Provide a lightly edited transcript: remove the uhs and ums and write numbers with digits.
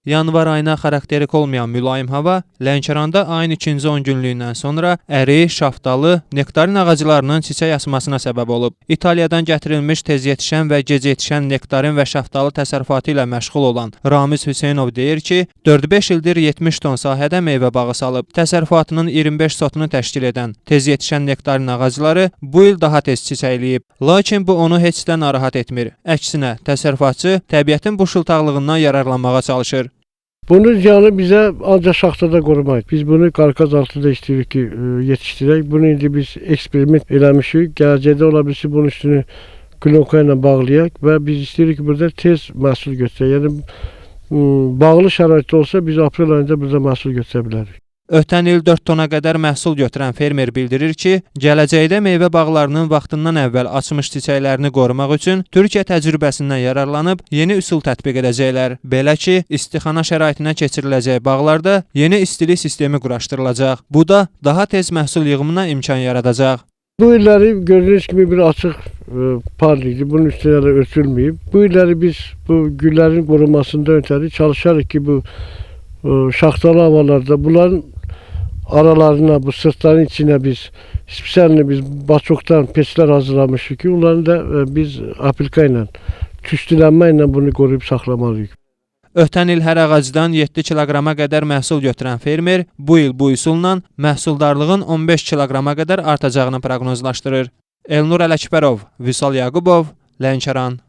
Yanvar ayına xarakterik olmayan mülayim hava Lənkəranda ayın ikinci 10 günlüyündən sonra ərik, şaftalı, nektarin ağaclarının çiçək açmasına səbəb olub. İtaliyadan gətirilmiş tez yetişən və gec yetişən nektarin və şaftalı təsərrüfatı ilə məşğul olan Ramiz Hüseynov deyir ki, 4-5 ildir 70 ton sahədə meyvə bağı salıb. Təsərrüfatının 25 sotunu təşkil edən tez yetişən nektarin ağacları bu il daha tez çiçəkləyib. Lakin bu onu heç də narahat etmir. Əksinə, təsərrüfatçı təbiətin bu şıltaqlığından yararlanmağa çalışır. Bunun ziyanı bizə ancaq şaxtada qorumayıq. Biz bunu qarqaz altında istəyirik ki, yetişdirək. Bunu indi biz eksperiment eləmişik. Gələcəkdə ola bilsin bunun üstünü klonka ilə bağlayaq və biz istəyirik ki, burada tez məhsul götürək. Yəni, bağlı şəraitdə olsa biz aprel ayında burada məhsul götürə bilərik. Ötən il 4 tona qədər məhsul götürən fermer bildirir ki, gələcəkdə meyvə bağlarının vaxtından əvvəl açmış çiçəklərini qorumaq üçün Türkiyə təcrübəsindən yararlanıb yeni üsul tətbiq edəcəklər. Belə ki, istixana şəraitinə keçiriləcək bağlarda yeni istilik sistemi quraşdırılacaq. Bu da daha tez məhsul yığımına imkan yaradacaq. Bu illəri gördüyünüz kimi bir açıq parkdir. Bunun üstünə də örtülməyib. Bu illəri biz bu güllərin qorunmasında ötəri çalışarıq ki, bu şaxtalı havalarda bunların aralarına, bu sırtların içine biz spesialini biz baçokdan peçlər hazırlamışıq ki, onları da biz apilka ilə, tüstülənmə ilə bunu qoruyub saxlamalıyıq. Ötən il hər ağacdan 7 kiloqrama qədər məhsul götürən fermer bu il bu üsulla məhsuldarlığın 15 kiloqrama qədər artacağını proqnozlaşdırır. Elnur Ələkbərov, Vüsal Yaqubov, Lənkəran.